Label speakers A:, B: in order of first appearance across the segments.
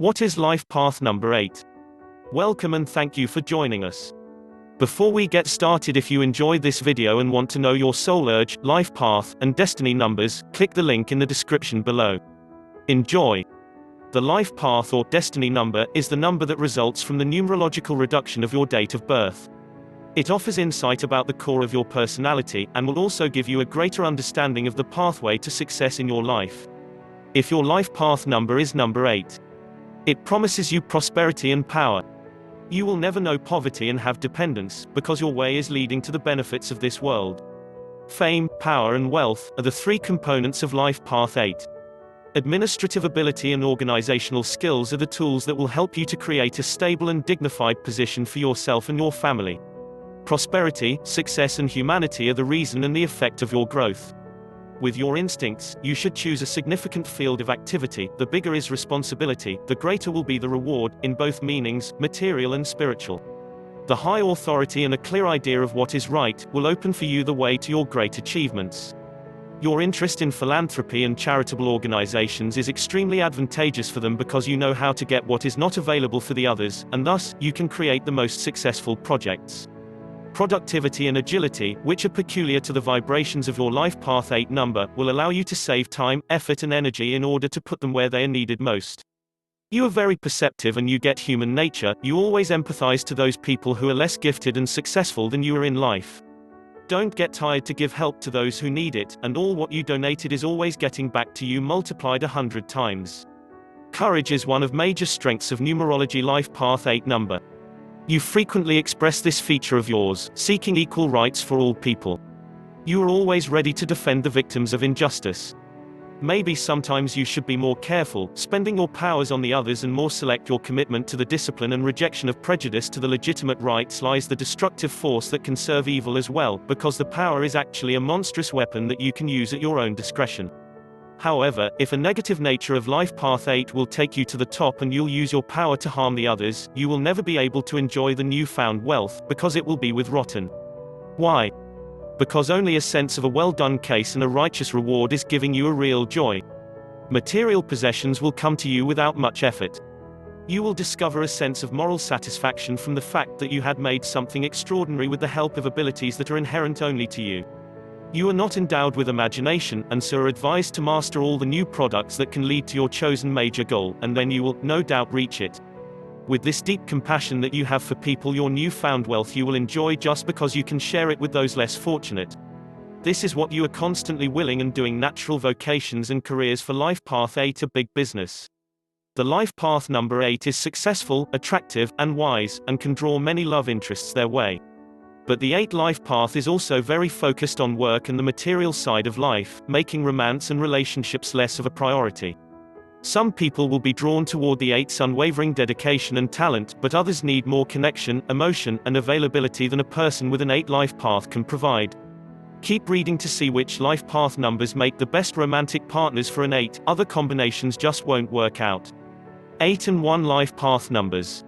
A: What is life path number 8? Welcome and thank you for joining us. Before we get started, if you enjoyed this video and want to know your soul urge, life path, and destiny numbers, click the link in the description below. Enjoy! The life path or destiny number is the number that results from the numerological reduction of your date of birth. It offers insight about the core of your personality, and will also give you a greater understanding of the pathway to success in your life. If your life path number is number 8, it promises you prosperity and power. You will never know poverty and have dependence, because your way is leading to the benefits of this world. Fame, power and wealth are the three components of life path 8. Administrative ability and organizational skills are the tools that will help you to create a stable and dignified position for yourself and your family. Prosperity, success and humanity are the reason and the effect of your growth. With your instincts, you should choose a significant field of activity. The bigger is responsibility, the greater will be the reward, in both meanings, material and spiritual. The high authority and a clear idea of what is right will open for you the way to your great achievements. Your interest in philanthropy and charitable organizations is extremely advantageous for them because you know how to get what is not available for the others, and thus, you can create the most successful projects. Productivity and agility, which are peculiar to the vibrations of your life path 8 number, will allow you to save time, effort and energy in order to put them where they are needed most. You are very perceptive and you get human nature. You always empathize to those people who are less gifted and successful than you are in life. Don't get tired to give help to those who need it, and all what you donated is always getting back to you multiplied 100 times. Courage is one of major strengths of numerology life path 8 number. You frequently express this feature of yours, seeking equal rights for all people. You are always ready to defend the victims of injustice. Maybe sometimes you should be more careful, spending your powers on the others and more select your commitment to the discipline and rejection of prejudice to the legitimate rights lies the destructive force that can serve evil as well, because the power is actually a monstrous weapon that you can use at your own discretion. However, if a negative nature of life path 8 will take you to the top and you'll use your power to harm the others, you will never be able to enjoy the newfound wealth, because it will be with rotten. Why? Because only a sense of a well-done case and a righteous reward is giving you a real joy. Material possessions will come to you without much effort. You will discover a sense of moral satisfaction from the fact that you had made something extraordinary with the help of abilities that are inherent only to you. You are not endowed with imagination, and so are advised to master all the new products that can lead to your chosen major goal, and then you will, no doubt, reach it. With this deep compassion that you have for people, your newfound wealth you will enjoy just because you can share it with those less fortunate. This is what you are constantly willing and doing. Natural vocations and careers for life path 8 are big business. The life path number 8 is successful, attractive, and wise, and can draw many love interests their way. But the 8 life path is also very focused on work and the material side of life, making romance and relationships less of a priority. Some people will be drawn toward the 8's unwavering dedication and talent, but others need more connection, emotion, and availability than a person with an 8 life path can provide. Keep reading to see which life path numbers make the best romantic partners for an 8, other combinations just won't work out. 8 and 1 life path numbers.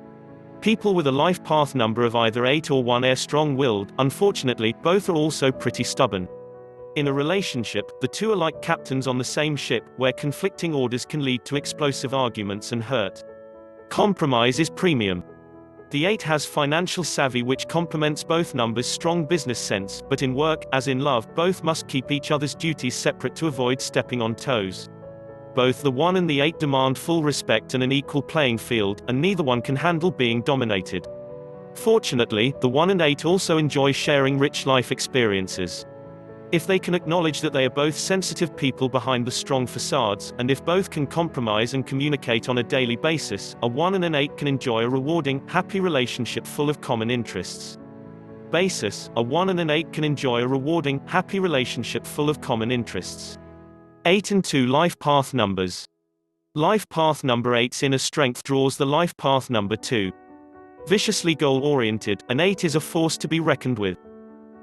A: People with a life path number of either 8 or 1 are strong-willed. Unfortunately, both are also pretty stubborn. In a relationship, the two are like captains on the same ship, where conflicting orders can lead to explosive arguments and hurt. Compromise is premium. The 8 has financial savvy which complements both numbers' strong business sense, but in work, as in love, both must keep each other's duties separate to avoid stepping on toes. Both the 1 and the 8 demand full respect and an equal playing field, and neither one can handle being dominated. Fortunately, the 1 and 8 also enjoy sharing rich life experiences. If they can acknowledge that they are both sensitive people behind the strong facades, and if both can compromise and communicate on a daily basis, a 1 and an 8 can enjoy a rewarding, happy relationship full of common interests. A 1 and an 8 can enjoy a rewarding, happy relationship full of common interests. 8 and 2 life path numbers. Life path number 8's inner strength draws the life path number 2. Viciously goal-oriented, an 8 is a force to be reckoned with.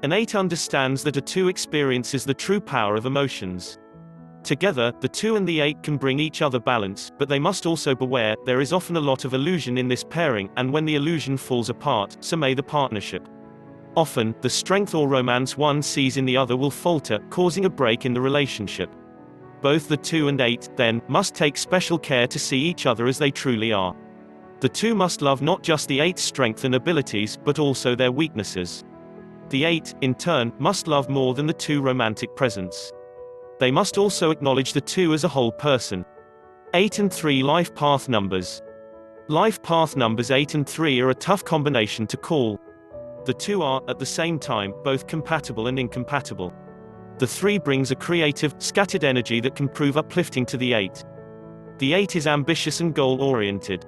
A: An 8 understands that a 2 experiences the true power of emotions. Together, the 2 and the 8 can bring each other balance, but they must also beware. There is often a lot of illusion in this pairing, and when the illusion falls apart, so may the partnership. Often, the strength or romance one sees in the other will falter, causing a break in the relationship. Both the 2 and 8, then, must take special care to see each other as they truly are. The 2 must love not just the 8's strength and abilities, but also their weaknesses. The 8, in turn, must love more than the 2 romantic presence. They must also acknowledge the 2 as a whole person. 8 and 3 life path numbers. Life path numbers 8 and 3 are a tough combination to call. The 2 are, at the same time, both compatible and incompatible. The 3 brings a creative, scattered energy that can prove uplifting to the 8. The 8 is ambitious and goal-oriented.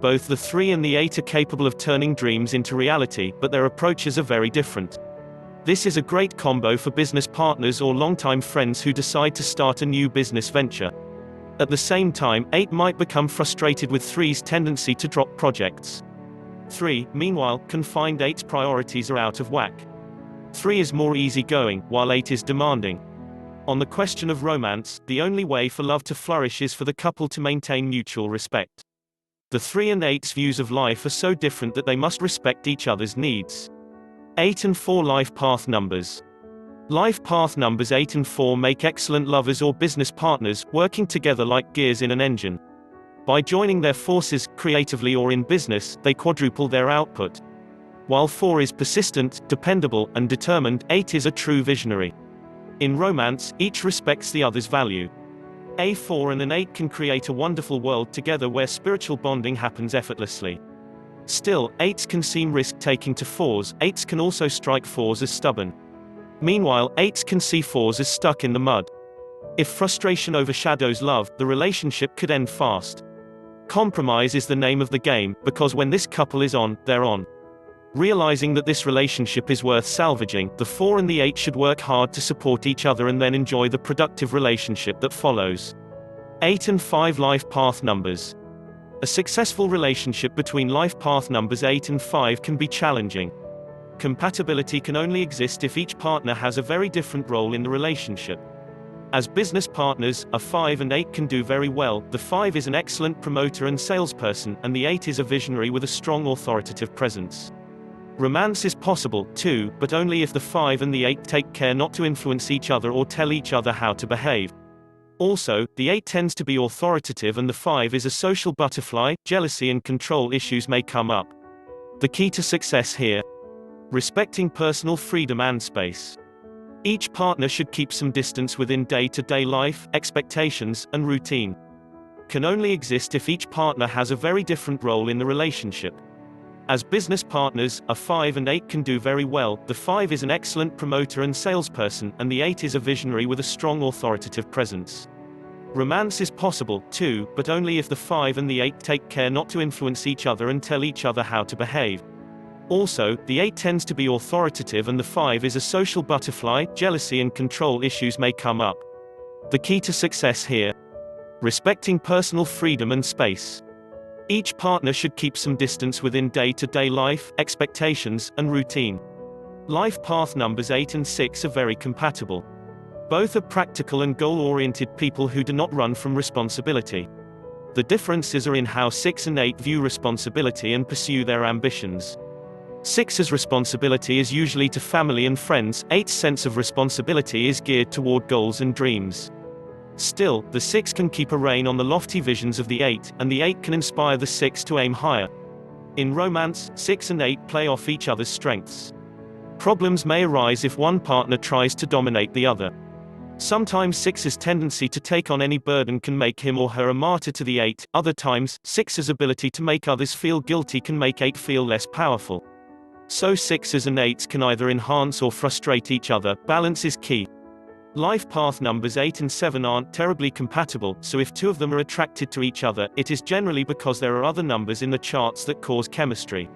A: Both the 3 and the 8 are capable of turning dreams into reality, but their approaches are very different. This is a great combo for business partners or longtime friends who decide to start a new business venture. At the same time, 8 might become frustrated with 3's tendency to drop projects. 3, meanwhile, can find 8's priorities are out of whack. 3 is more easygoing, while 8 is demanding. On the question of romance, the only way for love to flourish is for the couple to maintain mutual respect. The 3 and 8's views of life are so different that they must respect each other's needs. 8 and 4 life path numbers. Life path numbers 8 and 4 make excellent lovers or business partners, working together like gears in an engine. By joining their forces, creatively or in business, they quadruple their output. While 4 is persistent, dependable, and determined, 8 is a true visionary. In romance, each respects the other's value. A 4 and an 8 can create a wonderful world together where spiritual bonding happens effortlessly. Still, 8s can seem risk-taking to 4s, 8s can also strike 4s as stubborn. Meanwhile, 8s can see 4s as stuck in the mud. If frustration overshadows love, the relationship could end fast. Compromise is the name of the game, because when this couple is on, they're on. Realizing that this relationship is worth salvaging, the 4 and the 8 should work hard to support each other and then enjoy the productive relationship that follows. 8 and 5 life path numbers. A successful relationship between life path numbers 8 and 5 can be challenging. Compatibility can only exist if each partner has a very different role in the relationship. As business partners, a 5 and 8 can do very well. The 5 is an excellent promoter and salesperson, and the 8 is a visionary with a strong authoritative presence. Romance is possible, too, but only if the 5 and the 8 take care not to influence each other or tell each other how to behave. Also, the 8 tends to be authoritative and the 5 is a social butterfly. Jealousy and control issues may come up. The key to success here: respecting personal freedom and space. Each partner should keep some distance within day-to-day life, expectations, and routine. Can only exist if each partner has a very different role in the relationship. As business partners, a 5 and 8 can do very well. The 5 is an excellent promoter and salesperson, and the 8 is a visionary with a strong authoritative presence. Romance is possible, too, but only if the 5 and the 8 take care not to influence each other and tell each other how to behave. Also, the 8 tends to be authoritative and the 5 is a social butterfly. Jealousy and control issues may come up. The key to success here: respecting personal freedom and space. Each partner should keep some distance within day-to-day life, expectations, and routine. Life path numbers 8 and 6 are very compatible. Both are practical and goal-oriented people who do not run from responsibility. The differences are in how 6 and 8 view responsibility and pursue their ambitions. 6's responsibility is usually to family and friends. 8's sense of responsibility is geared toward goals and dreams. Still, the 6 can keep a rein on the lofty visions of the 8, and the 8 can inspire the 6 to aim higher. In romance, 6 and 8 play off each other's strengths. Problems may arise if one partner tries to dominate the other. Sometimes 6's tendency to take on any burden can make him or her a martyr to the 8, other times, 6's ability to make others feel guilty can make 8 feel less powerful. So 6's and 8's can either enhance or frustrate each other. Balance is key. Life path numbers 8 and 7 aren't terribly compatible, so if two of them are attracted to each other, it is generally because there are other numbers in the charts that cause chemistry.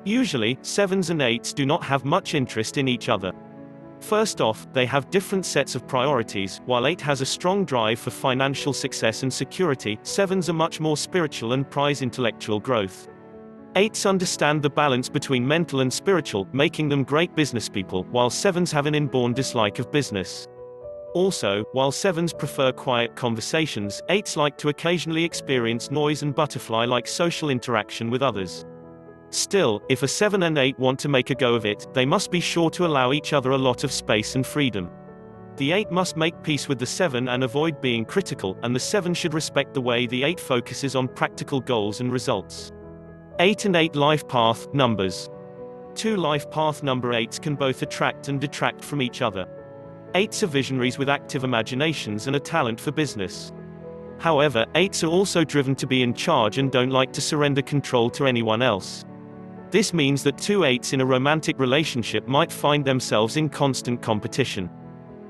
A: Usually, 7's and 8's do not have much interest in each other. First off, they have different sets of priorities. While 8 has a strong drive for financial success and security, 7's are much more spiritual and prize intellectual growth. 8's understand the balance between mental and spiritual, making them great businesspeople, while 7's have an inborn dislike of business. Also, while 7's prefer quiet conversations, 8's like to occasionally experience noise and butterfly-like social interaction with others. Still, if a 7 and 8 want to make a go of it, they must be sure to allow each other a lot of space and freedom. The 8 must make peace with the 7 and avoid being critical, and the 7 should respect the way the 8 focuses on practical goals and results. 8 and 8 life path numbers. Two life path number 8s can both attract and detract from each other. 8s are visionaries with active imaginations and a talent for business. However, 8s are also driven to be in charge and don't like to surrender control to anyone else. This means that two 8s in a romantic relationship might find themselves in constant competition.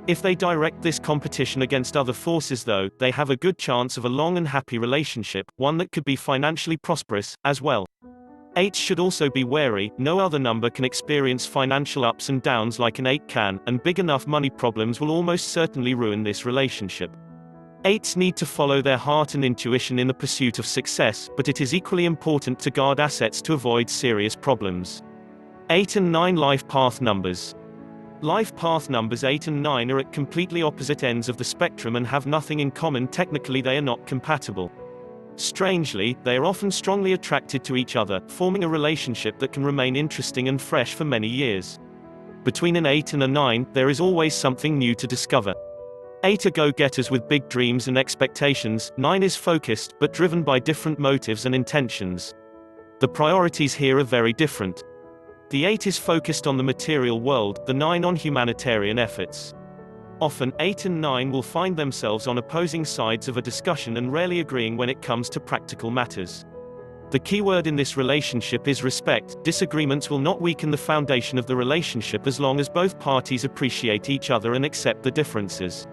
A: If they direct this competition against other forces though, they have a good chance of a long and happy relationship, one that could be financially prosperous, as well. 8s should also be wary. No other number can experience financial ups and downs like an 8 can, and big enough money problems will almost certainly ruin this relationship. 8s need to follow their heart and intuition in the pursuit of success, but it is equally important to guard assets to avoid serious problems. 8 and 9 life path numbers. Life path numbers 8 and 9 are at completely opposite ends of the spectrum and have nothing in common. Technically they are not compatible. Strangely, they are often strongly attracted to each other, forming a relationship that can remain interesting and fresh for many years. Between an 8 and a 9, there is always something new to discover. 8 are go-getters with big dreams and expectations. 9 is focused, but driven by different motives and intentions. The priorities here are very different. The 8 is focused on the material world, the 9 on humanitarian efforts. Often, 8 and 9 will find themselves on opposing sides of a discussion and rarely agreeing when it comes to practical matters. The key word in this relationship is respect. Disagreements will not weaken the foundation of the relationship as long as both parties appreciate each other and accept the differences.